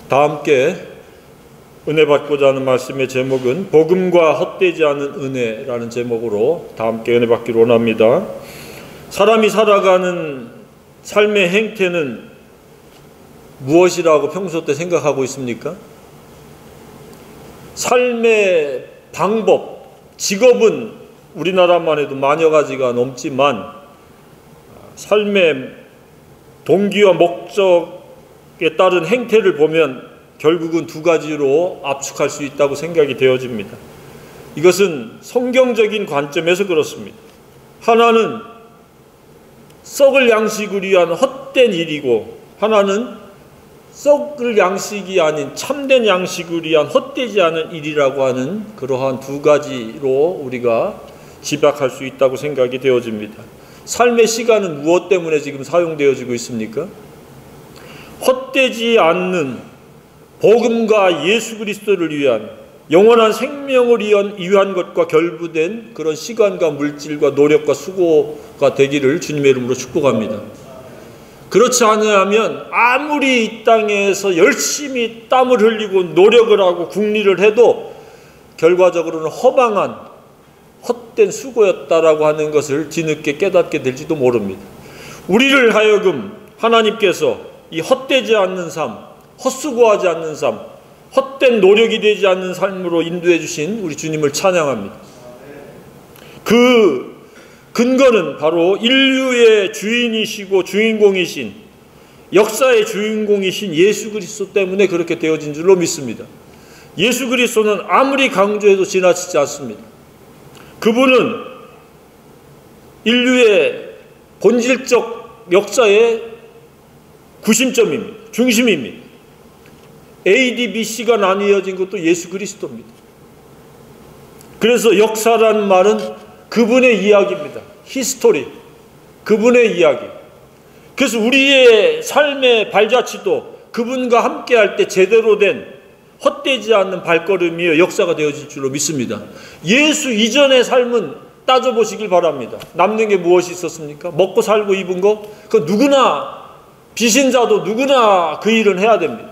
다 함께 은혜 받고자 하는 말씀의 제목은 복음과 헛되지 않은 은혜라는 제목으로 다 함께 은혜 받기를 원합니다. 사람이 살아가는 삶의 행태는 무엇이라고 평소 때 생각하고 있습니까? 삶의 방법, 직업은 우리나라만 해도 만여 가지가 넘지만 삶의 동기와 목적에 따른 행태를 보면 결국은 두 가지로 압축할 수 있다고 생각이 되어집니다. 이것은 성경적인 관점에서 그렇습니다. 하나는 썩을 양식을 위한 헛된 일이고, 하나는 썩을 양식이 아닌 참된 양식을 위한 헛되지 않은 일이라고 하는 그러한 두 가지로 우리가 집약할 수 있다고 생각이 되어집니다. 삶의 시간은 무엇 때문에 지금 사용되어지고 있습니까? 헛되지 않는 복음과 예수 그리스도를 위한 영원한 생명을 위한 것과 결부된 그런 시간과 물질과 노력과 수고가 되기를 주님의 이름으로 축복합니다. 그렇지 않으면 아무리 이 땅에서 열심히 땀을 흘리고 노력을 하고 국리를 해도 결과적으로는 허망한 헛된 수고였다라고 하는 것을 뒤늦게 깨닫게 될지도 모릅니다. 우리를 하여금 하나님께서 이 헛되지 않는 삶, 헛수고하지 않는 삶, 헛된 노력이 되지 않는 삶으로 인도해 주신 우리 주님을 찬양합니다. 그 근거는 바로 인류의 주인이시고 주인공이신, 역사의 주인공이신 예수 그리스도 때문에 그렇게 되어진 줄로 믿습니다. 예수 그리스도는 아무리 강조해도 지나치지 않습니다. 그분은 인류의 본질적 역사의 구심점입니다. 중심입니다. AD, BC가 나뉘어진 것도 예수 그리스도입니다. 그래서 역사라는 말은 그분의 이야기입니다. 히스토리, 그분의 이야기. 그래서 우리의 삶의 발자취도 그분과 함께할 때 제대로 된 헛되지 않는 발걸음이요 역사가 되어질 줄로 믿습니다. 예수 이전의 삶은 따져보시길 바랍니다. 남는 게 무엇이 있었습니까? 먹고 살고 입은 거? 그 누구나, 비신자도 누구나 그 일은 해야 됩니다.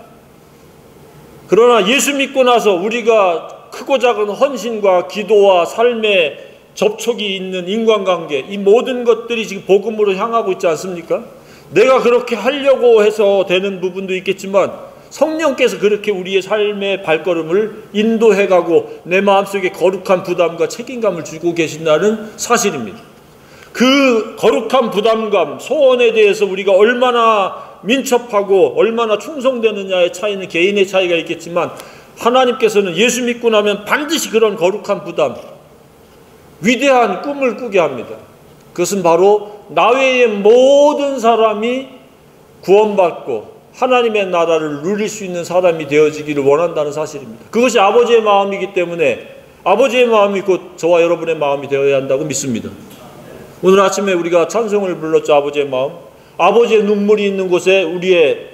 그러나 예수 믿고 나서 우리가 크고 작은 헌신과 기도와 삶의 접촉이 있는 인간관계, 이 모든 것들이 지금 복음으로 향하고 있지 않습니까? 내가 그렇게 하려고 해서 되는 부분도 있겠지만 성령께서 그렇게 우리의 삶의 발걸음을 인도해가고 내 마음속에 거룩한 부담과 책임감을 주고 계신다는 사실입니다. 그 거룩한 부담감, 소원에 대해서 우리가 얼마나 민첩하고 얼마나 충성되느냐의 차이는 개인의 차이가 있겠지만 하나님께서는 예수 믿고 나면 반드시 그런 거룩한 부담, 위대한 꿈을 꾸게 합니다. 그것은 바로 나 외의 모든 사람이 구원받고 하나님의 나라를 누릴 수 있는 사람이 되어지기를 원한다는 사실입니다. 그것이 아버지의 마음이기 때문에 아버지의 마음이 곧 저와 여러분의 마음이 되어야 한다고 믿습니다. 오늘 아침에 우리가 찬송을 불렀죠. 아버지의 마음. 아버지의 눈물이 있는 곳에 우리의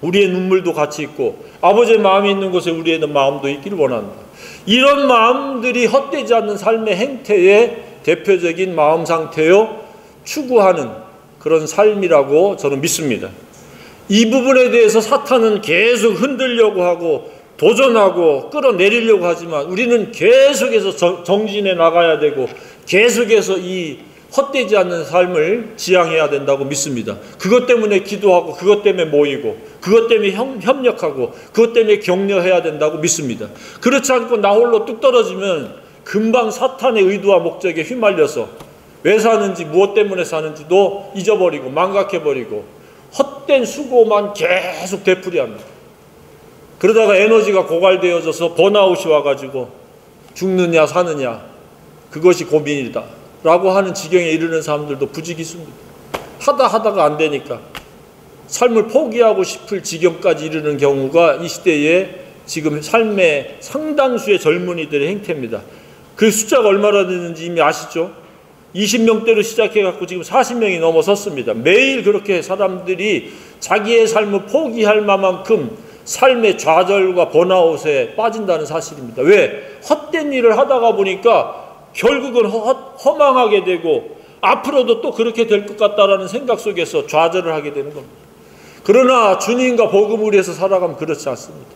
눈물도 같이 있고 아버지의 마음이 있는 곳에 우리의 마음도 있기를 원합니다. 이런 마음들이 헛되지 않는 삶의 행태의 대표적인 마음 상태요 추구하는 그런 삶이라고 저는 믿습니다. 이 부분에 대해서 사탄은 계속 흔들려고 하고 도전하고 끌어내리려고 하지만 우리는 계속해서 정진해 나가야 되고 계속해서 이 헛되지 않는 삶을 지향해야 된다고 믿습니다. 그것 때문에 기도하고 그것 때문에 모이고 그것 때문에 협력하고 그것 때문에 격려해야 된다고 믿습니다. 그렇지 않고 나 홀로 뚝 떨어지면 금방 사탄의 의도와 목적에 휘말려서 왜 사는지 무엇 때문에 사는지도 잊어버리고 망각해버리고 헛된 수고만 계속 되풀이합니다. 그러다가 에너지가 고갈되어져서 번아웃이 와가지고 죽느냐 사느냐 그것이 고민이다 라고 하는 지경에 이르는 사람들도 부지기수입니다. 하다가 안 되니까 삶을 포기하고 싶을 지경까지 이르는 경우가 이 시대에 지금 삶의 상당수의 젊은이들의 행태입니다. 그 숫자가 얼마나 되는지 이미 아시죠? 20명대로 시작해갖고 지금 40명이 넘어섰습니다. 매일 그렇게 사람들이 자기의 삶을 포기할 만큼 삶의 좌절과 번아웃에 빠진다는 사실입니다. 왜? 헛된 일을 하다가 보니까 결국은 허망하게 되고 앞으로도 또 그렇게 될 것 같다라는 생각 속에서 좌절을 하게 되는 겁니다. 그러나 주님과 복음을 위해서 살아가면 그렇지 않습니다.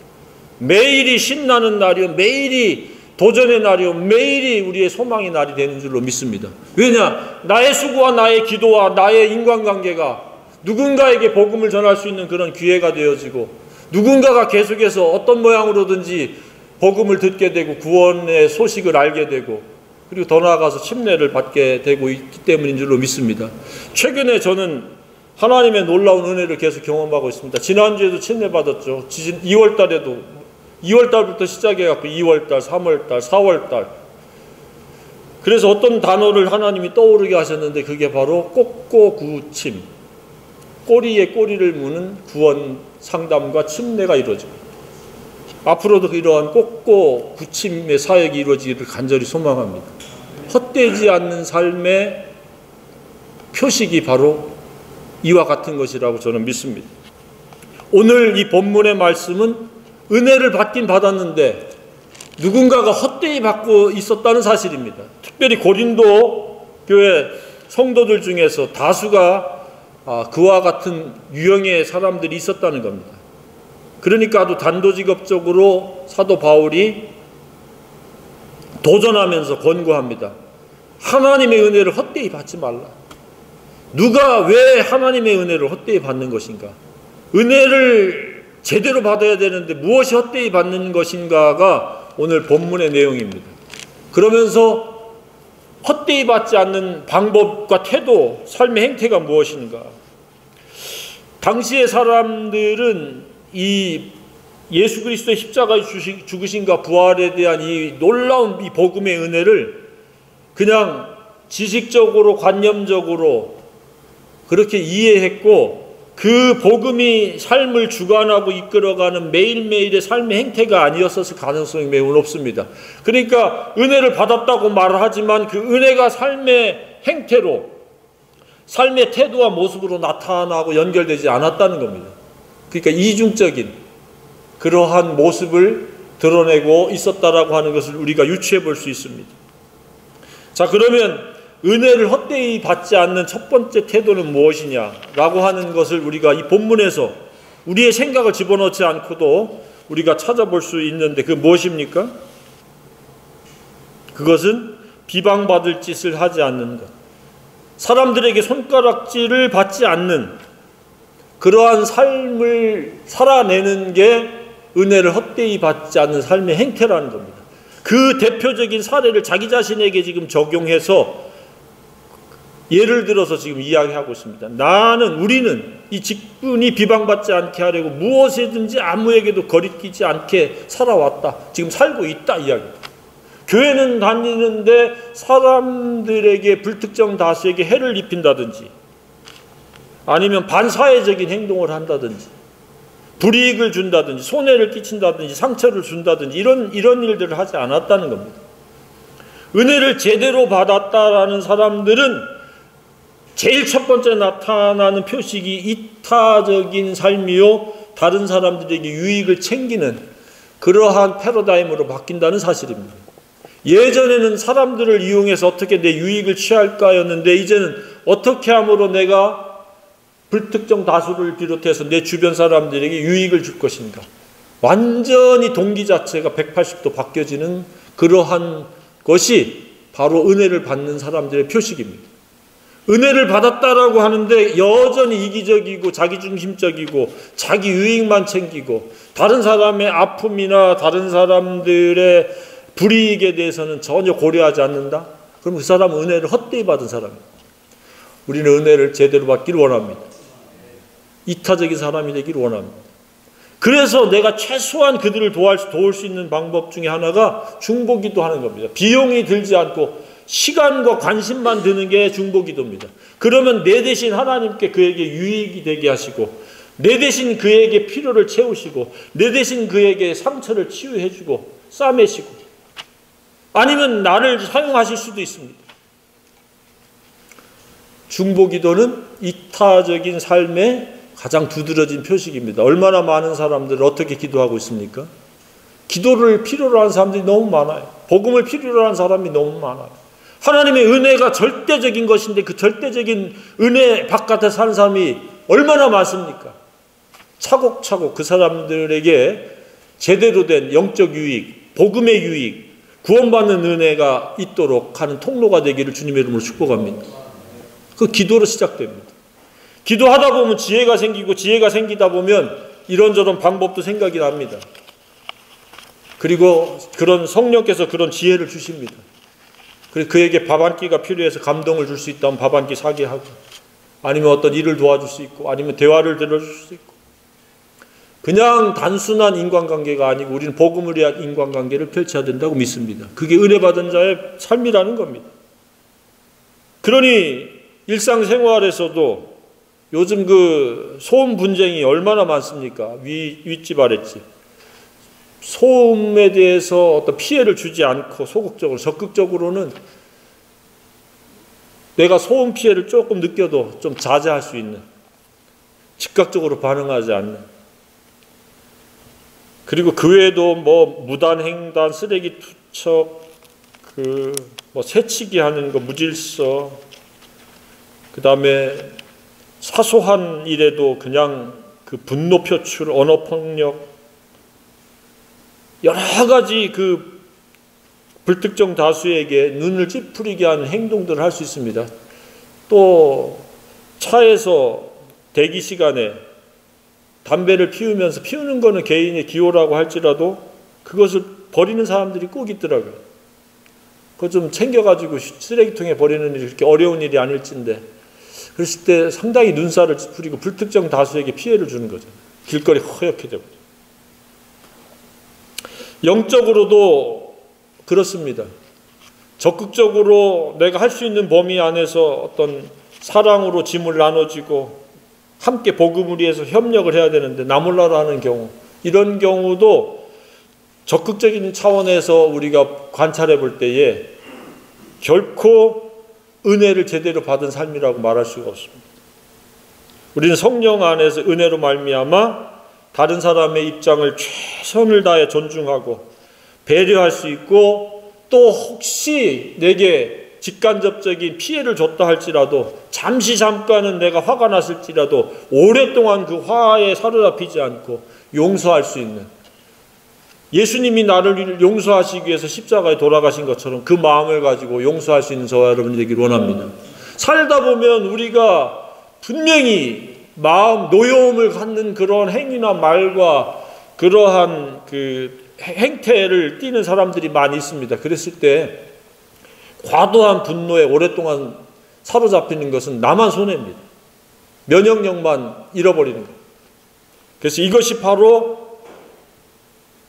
매일이 신나는 날이요, 매일이 도전의 날이요, 매일이 우리의 소망의 날이 되는 줄로 믿습니다. 왜냐? 나의 수고와 나의 기도와 나의 인간관계가 누군가에게 복음을 전할 수 있는 그런 기회가 되어지고, 누군가가 계속해서 어떤 모양으로든지 복음을 듣게 되고 구원의 소식을 알게 되고, 그리고 더 나아가서 침례를 받게 되고 있기 때문인 줄로 믿습니다. 최근에 저는 하나님의 놀라운 은혜를 계속 경험하고 있습니다. 지난주에도 침례 받았죠. 2월 달에도 2월 달부터 시작해갖고 2월 달, 3월 달, 4월 달. 그래서 어떤 단어를 하나님이 떠오르게 하셨는데 그게 바로 꼭고구침, 꼬리에 꼬리를 무는 구원 상담과 침례가 이루어집니다. 앞으로도 이러한 꼭고구침의 사역이 이루어지기를 간절히 소망합니다. 헛되지 않는 삶의 표식이 바로 이와 같은 것이라고 저는 믿습니다. 오늘 이 본문의 말씀은 은혜를 받긴 받았는데 누군가가 헛되이 받고 있었다는 사실입니다. 특별히 고린도 교회 성도들 중에서 다수가 그와 같은 유형의 사람들이 있었다는 겁니다. 그러니까 아주 단도직입적으로 사도 바울이 도전하면서 권고합니다. 하나님의 은혜를 헛되이 받지 말라. 누가 왜 하나님의 은혜를 헛되이 받는 것인가? 은혜를 제대로 받아야 되는데 무엇이 헛되이 받는 것인가가 오늘 본문의 내용입니다. 그러면서 헛되이 받지 않는 방법과 태도, 삶의 행태가 무엇인가? 당시의 사람들은 이 예수 그리스도의 십자가의 죽으심과 부활에 대한 이 놀라운 이 복음의 은혜를 그냥 지식적으로 관념적으로 그렇게 이해했고, 그 복음이 삶을 주관하고 이끌어가는 매일매일의 삶의 행태가 아니었을 가능성이 매우 높습니다. 그러니까 은혜를 받았다고 말을 하지만 그 은혜가 삶의 행태로, 삶의 태도와 모습으로 나타나고 연결되지 않았다는 겁니다. 그러니까 이중적인 그러한 모습을 드러내고 있었다라고 하는 것을 우리가 유추해 볼 수 있습니다. 자, 그러면 은혜를 헛되이 받지 않는 첫 번째 태도는 무엇이냐라고 하는 것을 우리가 이 본문에서 우리의 생각을 집어넣지 않고도 우리가 찾아볼 수 있는데, 그 무엇입니까? 그것은 비방받을 짓을 하지 않는 것, 사람들에게 손가락질을 받지 않는 그러한 삶을 살아내는 게 은혜를 헛되이 받지 않는 삶의 행태라는 겁니다. 그 대표적인 사례를 자기 자신에게 지금 적용해서 예를 들어서 지금 이야기하고 있습니다. 우리는 이 직분이 비방받지 않게 하려고 무엇이든지 아무에게도 거리끼지 않게 살아왔다. 지금 살고 있다 이야기입니다. 교회는 다니는데 사람들에게, 불특정 다수에게 해를 입힌다든지 아니면 반사회적인 행동을 한다든지 불이익을 준다든지 손해를 끼친다든지 상처를 준다든지 이런 일들을 하지 않았다는 겁니다. 은혜를 제대로 받았다라는 사람들은 제일 첫 번째 나타나는 표식이 이타적인 삶이요, 다른 사람들에게 유익을 챙기는 그러한 패러다임으로 바뀐다는 사실입니다. 예전에는 사람들을 이용해서 어떻게 내 유익을 취할까였는데 이제는 어떻게 함으로 내가 불특정 다수를 비롯해서 내 주변 사람들에게 유익을 줄 것인가. 완전히 동기 자체가 180도 바뀌어지는 그러한 것이 바로 은혜를 받는 사람들의 표식입니다. 은혜를 받았다라고 하는데 여전히 이기적이고 자기중심적이고 자기 유익만 챙기고 다른 사람의 아픔이나 다른 사람들의 불이익에 대해서는 전혀 고려하지 않는다? 그럼 그 사람은 은혜를 헛되이 받은 사람입니다. 우리는 은혜를 제대로 받기를 원합니다. 이타적인 사람이 되기를 원합니다. 그래서 내가 최소한 그들을 도울 수 있는 방법 중에 하나가 중보기도 하는 겁니다. 비용이 들지 않고 시간과 관심만 드는 게 중보기도입니다. 그러면 내 대신 하나님께 그에게 유익이 되게 하시고, 내 대신 그에게 필요를 채우시고, 내 대신 그에게 상처를 치유해 주고 싸매시고, 아니면 나를 사용하실 수도 있습니다. 중보기도는 이타적인 삶의 가장 두드러진 표식입니다. 얼마나 많은 사람들을 어떻게 기도하고 있습니까? 기도를 필요로 하는 사람들이 너무 많아요. 복음을 필요로 하는 사람이 너무 많아요. 하나님의 은혜가 절대적인 것인데 그 절대적인 은혜 바깥에 사는 사람이 얼마나 많습니까? 차곡차곡 그 사람들에게 제대로 된 영적 유익, 복음의 유익, 구원받는 은혜가 있도록 하는 통로가 되기를 주님의 이름으로 축복합니다. 그 기도로 시작됩니다. 기도하다 보면 지혜가 생기고, 지혜가 생기다 보면 이런저런 방법도 생각이 납니다. 그리고 그런 성령께서 그런 지혜를 주십니다. 그래서 그에게 밥 한 끼가 필요해서 감동을 줄 수 있다면 밥 한 끼 사게 하고, 아니면 어떤 일을 도와줄 수 있고, 아니면 대화를 들어줄 수 있고, 그냥 단순한 인간관계가 아니고 우리는 복음을 위한 인간관계를 펼쳐야 된다고 믿습니다. 그게 은혜 받은 자의 삶이라는 겁니다. 그러니 일상생활에서도 요즘 그 소음 분쟁이 얼마나 많습니까? 윗집 아랫집. 소음에 대해서 어떤 피해를 주지 않고 소극적으로, 적극적으로는 내가 소음 피해를 조금 느껴도 좀 자제할 수 있는, 즉각적으로 반응하지 않는, 그리고 그 외에도 뭐 무단횡단, 쓰레기 투척, 새치기 하는 거, 무질서, 그 다음에 사소한 일에도 그냥 그 분노 표출, 언어 폭력, 여러 가지 그 불특정 다수에게 눈을 찌푸리게 하는 행동들을 할 수 있습니다. 또 차에서 대기 시간에 담배를 피우면서, 피우는 거는 개인의 기호라고 할지라도 그것을 버리는 사람들이 꼭 있더라고요. 그거 좀 챙겨가지고 쓰레기통에 버리는 일이 그렇게 어려운 일이 아닐진데, 그랬을 때 상당히 눈살을 찌푸리고 불특정 다수에게 피해를 주는 거죠. 길거리 허옇게 되고. 영적으로도 그렇습니다. 적극적으로 내가 할 수 있는 범위 안에서 어떤 사랑으로 짐을 나눠지고 함께 복음을 위해서 협력을 해야 되는데 나 몰라라 하는 경우, 이런 경우도 적극적인 차원에서 우리가 관찰해 볼 때에 결코 은혜를 제대로 받은 삶이라고 말할 수가 없습니다. 우리는 성령 안에서 은혜로 말미암아 다른 사람의 입장을 최선을 다해 존중하고 배려할 수 있고, 또 혹시 내게 직간접적인 피해를 줬다 할지라도, 잠깐은 내가 화가 났을지라도 오랫동안 그 화에 사로잡히지 않고 용서할 수 있는, 예수님이 나를 용서하시기 위해서 십자가에 돌아가신 것처럼 그 마음을 가지고 용서할 수 있는 저와 여러분이 되기를 원합니다. 살다 보면 우리가 분명히 마음 노여움을 갖는 그런 행위나 말과 그러한 그 행태를 띠는 사람들이 많이 있습니다. 그랬을 때 과도한 분노에 오랫동안 사로잡히는 것은 나만 손해입니다. 면역력만 잃어버리는 거예요. 그래서 이것이 바로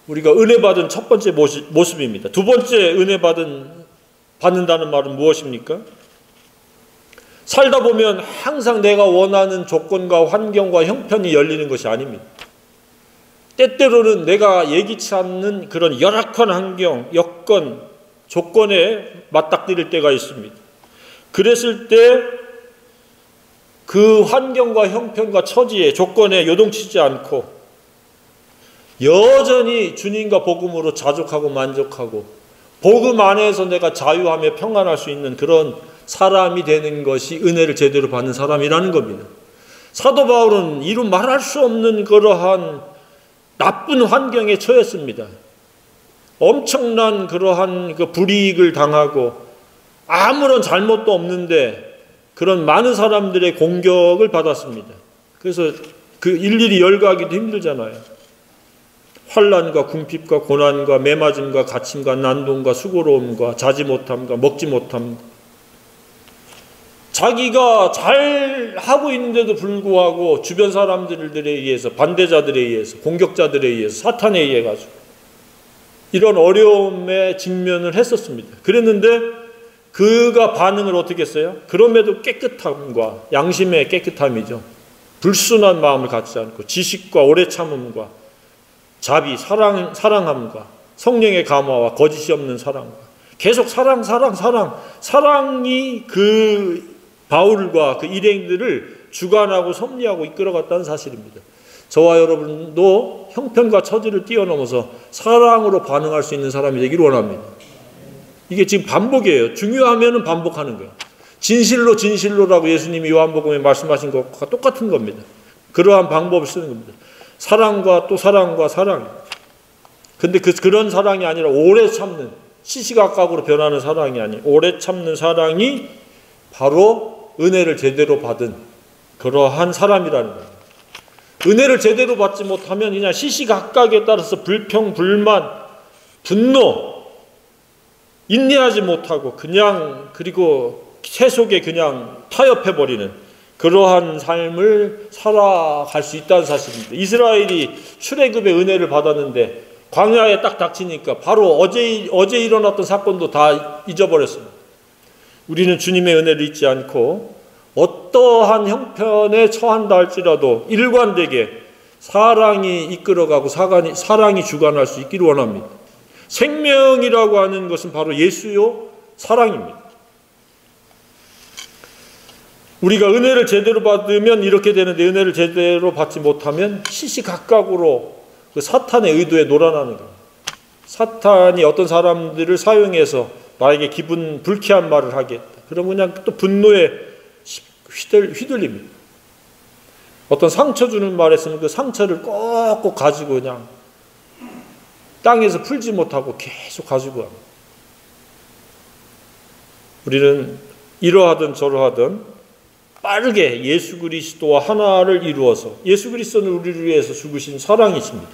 우리가 은혜 받은 첫 번째 모습입니다. 두 번째 은혜 받는다는 말은 무엇입니까? 살다 보면 항상 내가 원하는 조건과 환경과 형편이 열리는 것이 아닙니다. 때때로는 내가 예기치 않는 그런 열악한 환경, 여건, 조건에 맞닥뜨릴 때가 있습니다. 그랬을 때 그 환경과 형편과 처지에, 조건에 요동치지 않고 여전히 주님과 복음으로 자족하고 만족하고 복음 안에서 내가 자유하며 평안할 수 있는 그런 사람이 되는 것이 은혜를 제대로 받는 사람이라는 겁니다. 사도 바울은 이루 말할 수 없는 그러한 나쁜 환경에 처했습니다. 엄청난 그러한 그 불이익을 당하고 아무런 잘못도 없는데 그런 많은 사람들의 공격을 받았습니다. 그래서 그 일일이 열거하기도 힘들잖아요. 환난과 궁핍과 고난과 매맞음과 갇힘과 난동과 수고로움과 자지 못함과 먹지 못함, 자기가 잘 하고 있는데도 불구하고 주변 사람들에 의해서, 반대자들에 의해서, 공격자들에 의해서, 사탄에 의해 가지고 이런 어려움에 직면을 했었습니다. 그랬는데 그가 반응을 어떻게 했어요? 그럼에도 깨끗함과 양심의 깨끗함이죠. 불순한 마음을 갖지 않고 지식과 오래 참음과 자비, 사랑함과 성령의 감화와 거짓이 없는 사랑과 계속 사랑이 그 바울과 그 일행들을 주관하고 섭리하고 이끌어갔다는 사실입니다. 저와 여러분도 형편과 처지를 뛰어넘어서 사랑으로 반응할 수 있는 사람이 되기를 원합니다. 이게 지금 반복이에요. 중요하면은 반복하는 거예요. 진실로라고 예수님이 요한복음에 말씀하신 것과 똑같은 겁니다. 그러한 방법을 쓰는 겁니다. 사랑과 또 사랑과 사랑. 근데 그런 사랑이 아니라 오래 참는, 시시각각으로 변하는 사랑이 아닌 오래 참는 사랑이 바로 은혜를 제대로 받은 그러한 사람이라는 거예요. 은혜를 제대로 받지 못하면 그냥 시시각각에 따라서 불평, 불만, 분노, 인내하지 못하고 그냥 그리고 세속에 그냥 타협해버리는 그러한 삶을 살아갈 수 있다는 사실입니다. 이스라엘이 출애굽의 은혜를 받았는데 광야에 딱 닥치니까 바로 어제 일어났던 사건도 다 잊어버렸습니다. 우리는 주님의 은혜를 잊지 않고 어떠한 형편에 처한다 할지라도 일관되게 사랑이 이끌어가고 사랑이 주관할 수 있기를 원합니다. 생명이라고 하는 것은 바로 예수요 사랑입니다. 우리가 은혜를 제대로 받으면 이렇게 되는데 은혜를 제대로 받지 못하면 시시각각으로 그 사탄의 의도에 놀아나는 거예요. 사탄이 어떤 사람들을 사용해서 나에게 기분 불쾌한 말을 하겠다. 그럼 그냥 또 분노에 휘둘립니다. 어떤 상처 주는 말 했으면 그 상처를 꼭꼭 가지고 그냥 땅에서 풀지 못하고 계속 가지고 갑니다. 우리는 이러하든 저러하든 빠르게 예수 그리스도와 하나를 이루어서 예수 그리스도는 우리를 위해서 죽으신 사랑이십니다.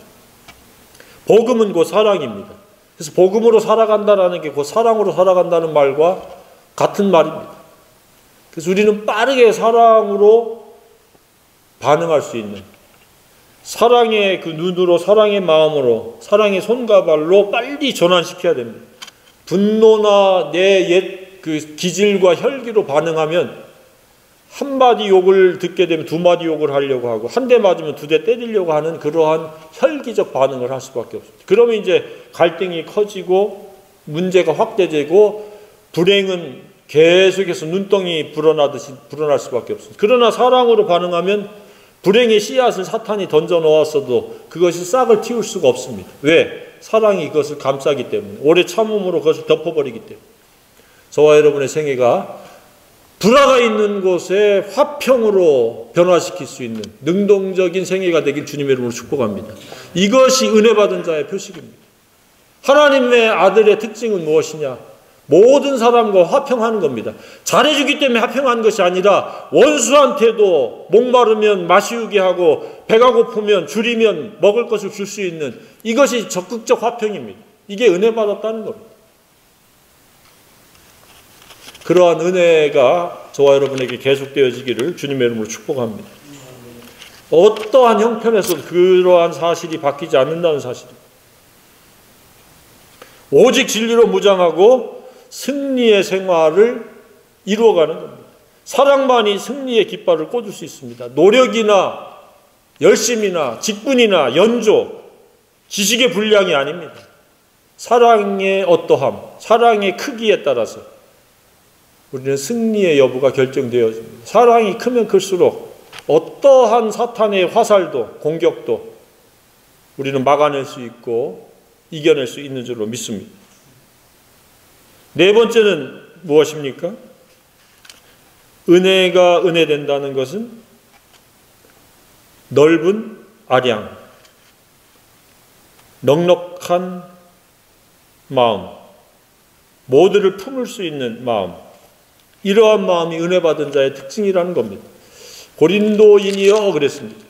복음은 곧 사랑입니다. 그래서 복음으로 살아간다라는 게 곧 사랑으로 살아간다는 말과 같은 말입니다. 그래서 우리는 빠르게 사랑으로 반응할 수 있는 사랑의 그 눈으로 사랑의 마음으로 사랑의 손과 발로 빨리 전환시켜야 됩니다. 분노나 내 옛 그 기질과 혈기로 반응하면 한마디 욕을 듣게 되면 두 마디 욕을 하려고 하고 한 대 맞으면 두 대 때리려고 하는 그러한 혈기적 반응을 할 수밖에 없습니다. 그러면 이제 갈등이 커지고 문제가 확대되고 불행은 계속해서 눈덩이 불어나듯이 불어날 수밖에 없습니다. 그러나 사랑으로 반응하면 불행의 씨앗을 사탄이 던져 놓았어도 그것이 싹을 틔울 수가 없습니다. 왜? 사랑이 그것을 감싸기 때문에 오래 참음으로 그것을 덮어버리기 때문에 저와 여러분의 생애가 불화가 있는 곳에 화평으로 변화시킬 수 있는 능동적인 생애가 되길 주님의 이름으로 축복합니다. 이것이 은혜 받은 자의 표식입니다. 하나님의 아들의 특징은 무엇이냐? 모든 사람과 화평하는 겁니다. 잘해주기 때문에 화평한 것이 아니라 원수한테도 목마르면 마시우게 하고 배가 고프면 줄이면 먹을 것을 줄 수 있는 이것이 적극적 화평입니다. 이게 은혜 받았다는 겁니다. 그러한 은혜가 저와 여러분에게 계속되어지기를 주님의 이름으로 축복합니다. 어떠한 형편에서 그러한 사실이 바뀌지 않는다는 사실입니다. 오직 진리로 무장하고 승리의 생활을 이루어가는 겁니다. 사랑만이 승리의 깃발을 꽂을 수 있습니다. 노력이나 열심이나 직분이나 연조, 지식의 분량이 아닙니다. 사랑의 어떠함, 사랑의 크기에 따라서 우리는 승리의 여부가 결정되어집니다. 사랑이 크면 클수록 어떠한 사탄의 화살도 공격도 우리는 막아낼 수 있고 이겨낼 수 있는 줄로 믿습니다. 네 번째는 무엇입니까? 은혜가 은혜된다는 것은 넓은 아량, 넉넉한 마음, 모두를 품을 수 있는 마음, 이러한 마음이 은혜 받은 자의 특징이라는 겁니다. 고린도인이여 그랬습니다.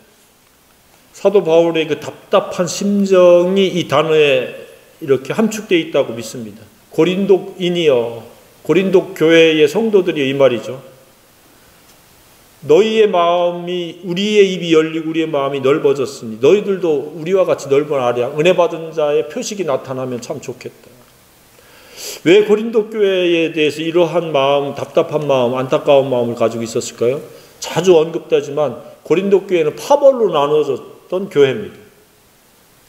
사도 바울의 그 답답한 심정이 이 단어에 이렇게 함축되어 있다고 믿습니다. 고린도인이여, 고린도 교회의 성도들이 이 말이죠. 너희의 마음이 우리의 입이 열리고 우리의 마음이 넓어졌으니 너희들도 우리와 같이 넓은 아량, 은혜 받은 자의 표식이 나타나면 참 좋겠다. 왜 고린도 교회에 대해서 이러한 마음, 답답한 마음, 안타까운 마음을 가지고 있었을까요? 자주 언급되지만 고린도 교회는 파벌로 나눠졌던 교회입니다.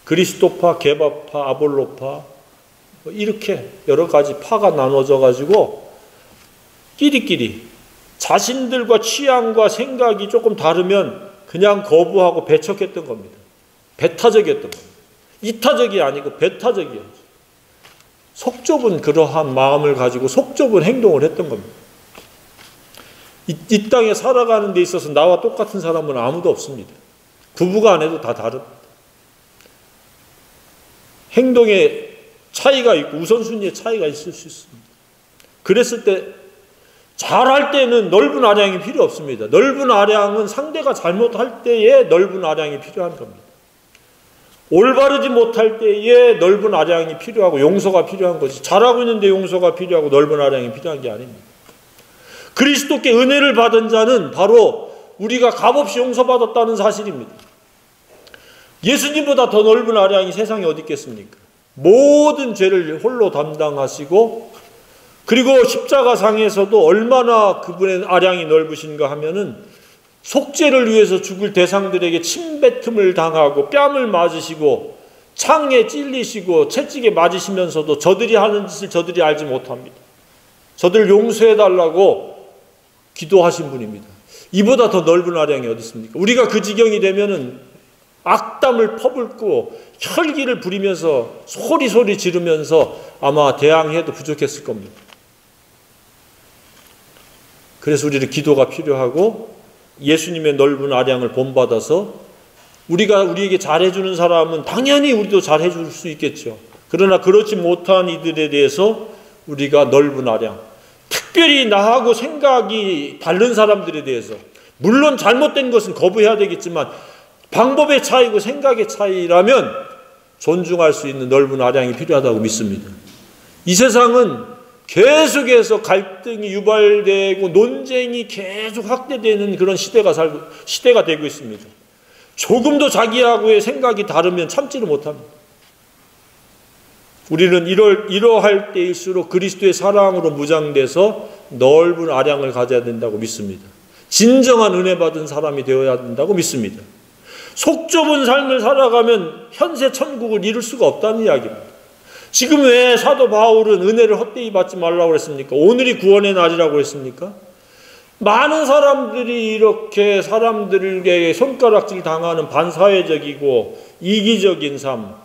그리스도파, 게바파, 아볼로파 이렇게 여러 가지 파가 나눠져 가지고 끼리끼리 자신들과 취향과 생각이 조금 다르면 그냥 거부하고 배척했던 겁니다. 배타적이었던 겁니다. 이타적이 아니고 배타적이었죠. 속 좁은 그러한 마음을 가지고 속 좁은 행동을 했던 겁니다. 이 땅에 살아가는 데 있어서 나와 똑같은 사람은 아무도 없습니다. 부부가 안 해도 다 다릅니다. 행동에 차이가 있고 우선순위의 차이가 있을 수 있습니다. 그랬을 때 잘할 때는 넓은 아량이 필요 없습니다. 넓은 아량은 상대가 잘못할 때에 넓은 아량이 필요한 겁니다. 올바르지 못할 때에 넓은 아량이 필요하고 용서가 필요한 거지, 잘하고 있는데 용서가 필요하고 넓은 아량이 필요한 게 아닙니다. 그리스도께 은혜를 받은 자는 바로 우리가 값없이 용서받았다는 사실입니다. 예수님보다 더 넓은 아량이 세상에 어디 있겠습니까? 모든 죄를 홀로 담당하시고, 그리고 십자가상에서도 얼마나 그분의 아량이 넓으신가 하면은 속죄를 위해서 죽을 대상들에게 침뱉음을 당하고 뺨을 맞으시고 창에 찔리시고 채찍에 맞으시면서도 저들이 하는 짓을 저들이 알지 못합니다. 저들을 용서해달라고 기도하신 분입니다. 이보다 더 넓은 아량이 어디 있습니까? 우리가 그 지경이 되면은 악담을 퍼붓고 혈기를 부리면서 소리 지르면서 아마 대항해도 부족했을 겁니다. 그래서 우리는 기도가 필요하고 예수님의 넓은 아량을 본받아서 우리에게 잘해주는 사람은 당연히 우리도 잘해줄 수 있겠죠. 그러나 그렇지 못한 이들에 대해서 우리가 넓은 아량, 특별히 나하고 생각이 다른 사람들에 대해서, 물론 잘못된 것은 거부해야 되겠지만 방법의 차이고 생각의 차이라면 존중할 수 있는 넓은 아량이 필요하다고 믿습니다. 이 세상은 계속해서 갈등이 유발되고 논쟁이 계속 확대되는 그런 시대가 되고 있습니다. 조금도 자기하고의 생각이 다르면 참지를 못합니다. 우리는 이러할 때일수록 그리스도의 사랑으로 무장돼서 넓은 아량을 가져야 된다고 믿습니다. 진정한 은혜 받은 사람이 되어야 된다고 믿습니다. 속 좁은 삶을 살아가면 현세 천국을 이룰 수가 없다는 이야기입니다. 지금 왜 사도 바울은 은혜를 헛되이 받지 말라고 그랬습니까? 오늘이 구원의 날이라고 그랬습니까? 많은 사람들이 이렇게 사람들에게 손가락질 당하는 반사회적이고 이기적인 삶,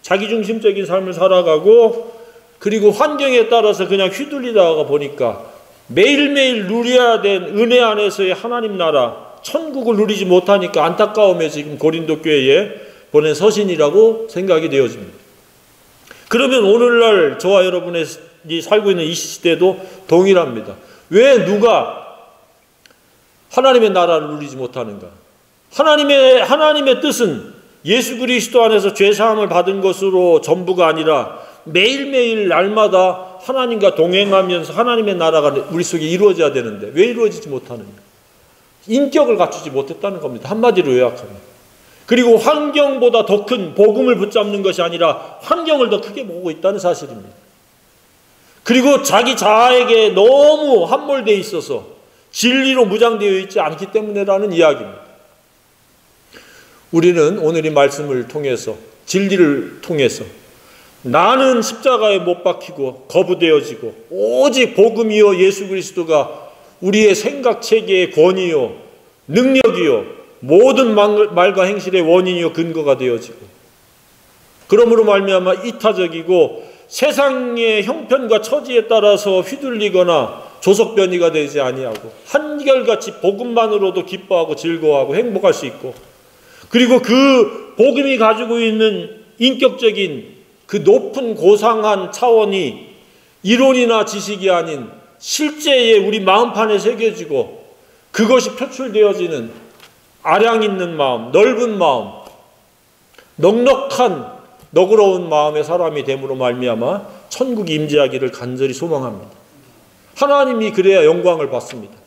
자기중심적인 삶을 살아가고, 그리고 환경에 따라서 그냥 휘둘리다가 보니까 매일매일 누려야 된 은혜 안에서의 하나님 나라, 천국을 누리지 못하니까 안타까움에 지금 고린도 교회에 보낸 서신이라고 생각이 되어집니다. 그러면 오늘날 저와 여러분이 살고 있는 이 시대도 동일합니다. 왜 누가 하나님의 나라를 누리지 못하는가? 하나님의 뜻은 예수 그리스도 안에서 죄사함을 받은 것으로 전부가 아니라 매일매일 날마다 하나님과 동행하면서 하나님의 나라가 우리 속에 이루어져야 되는데 왜 이루어지지 못하느냐? 인격을 갖추지 못했다는 겁니다. 한마디로 요약하면. 그리고 환경보다 더 큰 복음을 붙잡는 것이 아니라 환경을 더 크게 보고 있다는 사실입니다. 그리고 자기 자아에게 너무 함몰되어 있어서 진리로 무장되어 있지 않기 때문에라는 이야기입니다. 우리는 오늘 이 말씀을 통해서, 진리를 통해서 나는 십자가에 못 박히고 거부되어지고 오직 복음이요 예수 그리스도가 우리의 생각체계의 권위요 능력이요 모든 말과 행실의 원인이요 근거가 되어지고, 그러므로 말미암아 이타적이고 세상의 형편과 처지에 따라서 휘둘리거나 조석변이가 되지 아니하고 한결같이 복음만으로도 기뻐하고 즐거워하고 행복할 수 있고, 그리고 그 복음이 가지고 있는 인격적인 그 높은 고상한 차원이 이론이나 지식이 아닌 실제의 우리 마음판에 새겨지고 그것이 표출되어지는 아량 있는 마음, 넓은 마음, 넉넉한 너그러운 마음의 사람이 됨으로 말미암아 천국이 임재하기를 간절히 소망합니다. 하나님이 그래야 영광을 받습니다.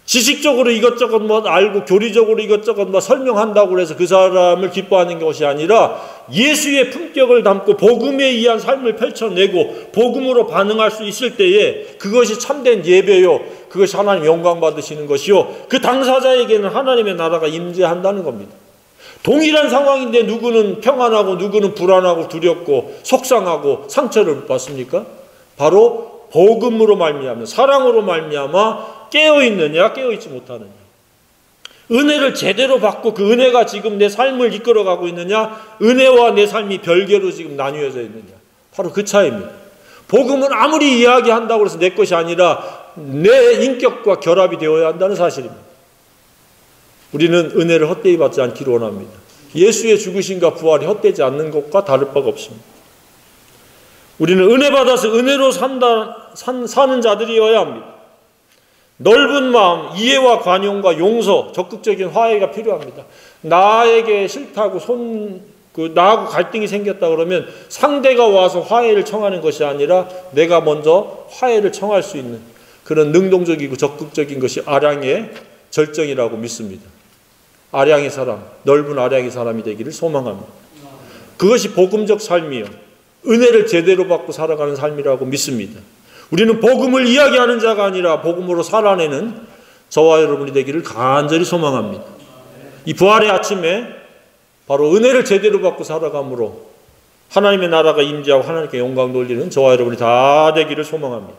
지식적으로 이것저것 알고 교리적으로 이것저것 설명한다고 해서 그 사람을 기뻐하는 것이 아니라 예수의 품격을 담고 복음에 의한 삶을 펼쳐내고 복음으로 반응할 수 있을 때에 그것이 참된 예배요, 그것이 하나님 영광 받으시는 것이요, 그 당사자에게는 하나님의 나라가 임재한다는 겁니다. 동일한 상황인데 누구는 평안하고 누구는 불안하고 두렵고 속상하고 상처를 받습니까? 바로 복음으로 말미암아, 사랑으로 말미암아 깨어있느냐 깨어있지 못하느냐, 은혜를 제대로 받고 그 은혜가 지금 내 삶을 이끌어가고 있느냐, 은혜와 내 삶이 별개로 지금 나뉘어져 있느냐, 바로 그 차이입니다. 복음은 아무리 이야기한다고 해서 내 것이 아니라 내 인격과 결합이 되어야 한다는 사실입니다. 우리는 은혜를 헛되이 받지 않기를 원합니다. 예수의 죽으심과 부활이 헛되지 않는 것과 다를 바가 없습니다. 우리는 은혜 받아서 은혜로 사는 자들이어야 합니다. 넓은 마음, 이해와 관용과 용서, 적극적인 화해가 필요합니다. 나에게 싫다고 나하고 갈등이 생겼다 그러면 상대가 와서 화해를 청하는 것이 아니라 내가 먼저 화해를 청할 수 있는 그런 능동적이고 적극적인 것이 아량의 절정이라고 믿습니다. 아량의 사람, 넓은 아량의 사람이 되기를 소망합니다. 그것이 복음적 삶이요, 은혜를 제대로 받고 살아가는 삶이라고 믿습니다. 우리는 복음을 이야기하는 자가 아니라 복음으로 살아내는 저와 여러분이 되기를 간절히 소망합니다. 이 부활의 아침에 바로 은혜를 제대로 받고 살아감으로 하나님의 나라가 임재하고 하나님께 영광 돌리는 저와 여러분이 다 되기를 소망합니다.